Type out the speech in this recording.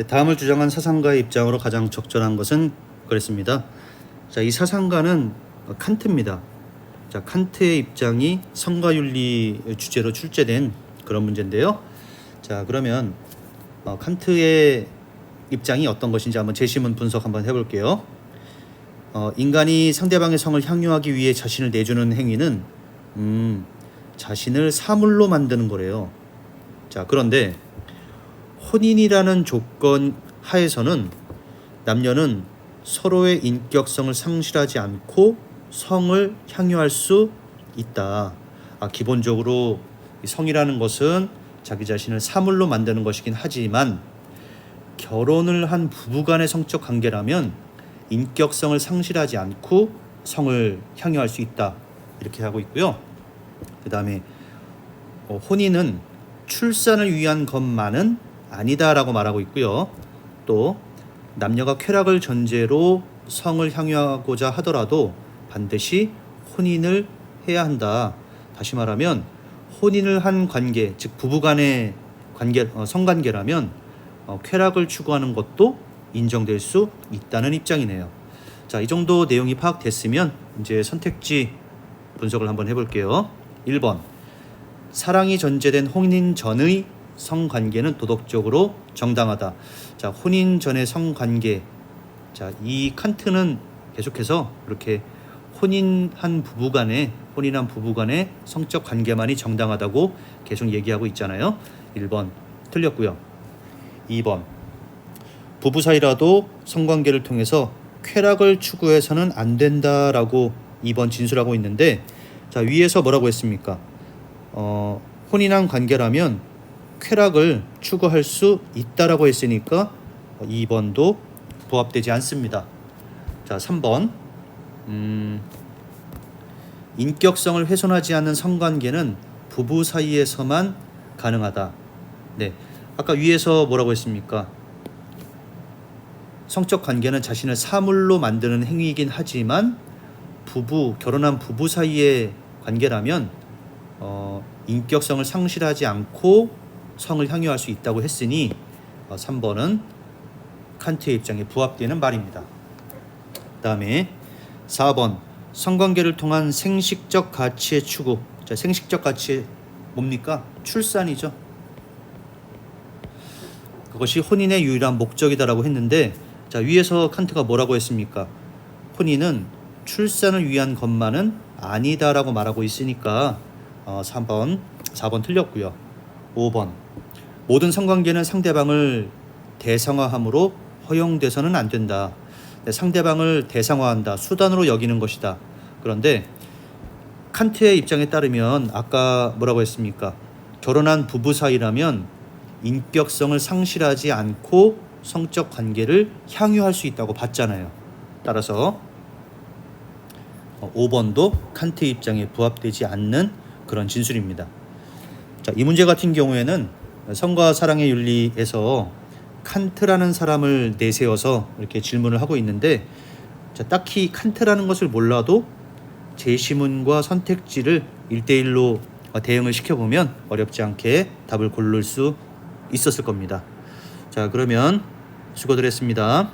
다음을 주장한 사상가의 입장으로 가장 적절한 것은 그랬습니다. 자, 이 사상가는 칸트입니다. 자, 칸트의 입장이 성가윤리 주제로 출제된 그런 문제인데요. 자, 그러면 칸트의 입장이 어떤 것인지 한번 제시문 분석 한번 해볼게요. 인간이 상대방의 성을 향유하기 위해 자신을 내주는 행위는 자신을 사물로 만드는 거래요. 자, 그런데 혼인이라는 조건 하에서는 남녀는 서로의 인격성을 상실하지 않고 성을 향유할 수 있다. 기본적으로 성이라는 것은 자기 자신을 사물로 만드는 것이긴 하지만 결혼을 한 부부간의 성적 관계라면 인격성을 상실하지 않고 성을 향유할 수 있다. 이렇게 하고 있고요. 그 다음에 혼인은 출산을 위한 것만은 아니다라고 말하고 있고요. 또 남녀가 쾌락을 전제로 성을 향유하고자 하더라도 반드시 혼인을 해야 한다. 다시 말하면 혼인을 한 관계, 즉 부부간의 관계, 성관계라면 쾌락을 추구하는 것도 인정될 수 있다는 입장이네요. 자, 이 정도 내용이 파악됐으면 이제 선택지 분석을 한번 해볼게요. 1번, 사랑이 전제된 혼인 전의 성관계는 도덕적으로 정당하다. 자, 혼인 전의 성관계. 자, 이 칸트는 계속해서 이렇게 혼인한 부부간의 성적 관계만이 정당하다고 계속 얘기하고 있잖아요. 1번 틀렸고요. 2번, 부부 사이라도 성관계를 통해서 쾌락을 추구해서는 안 된다라고 2번 진술하고 있는데, 자, 위에서 뭐라고 했습니까? 혼인한 관계라면 쾌락을 추구할 수 있다라고 했으니까 2번도 부합되지 않습니다. 자, 3번, 인격성을 훼손하지 않는 성관계는 부부 사이에서만 가능하다. 네, 아까 위에서 뭐라고 했습니까? 성적 관계는 자신을 사물로 만드는 행위이긴 하지만 결혼한 부부 사이의 관계라면 인격성을 상실하지 않고 성을 향유할 수 있다고 했으니 3번은 칸트의 입장에 부합되는 말입니다. 그 다음에 4번, 성관계를 통한 생식적 가치의 추구. 자, 생식적 가치 뭡니까? 출산이죠. 그것이 혼인의 유일한 목적이다라고 했는데, 자, 위에서 칸트가 뭐라고 했습니까? 혼인은 출산을 위한 것만은 아니다라고 말하고 있으니까 4번 틀렸고요. 5번, 모든 성관계는 상대방을 대상화함으로 허용돼서는 안 된다. 상대방을 대상화한다, 수단으로 여기는 것이다. 그런데 칸트의 입장에 따르면 아까 뭐라고 했습니까? 결혼한 부부 사이라면 인격성을 상실하지 않고 성적 관계를 향유할 수 있다고 봤잖아요. 따라서 5번도 칸트의 입장에 부합되지 않는 그런 진술입니다. 자, 이 문제 같은 경우에는 성과 사랑의 윤리에서 칸트라는 사람을 내세워서 이렇게 질문을 하고 있는데, 자, 딱히 칸트라는 것을 몰라도 제시문과 선택지를 1대1로 대응을 시켜보면 어렵지 않게 답을 고를 수 있었을 겁니다. 자, 그러면 수고들 했습니다.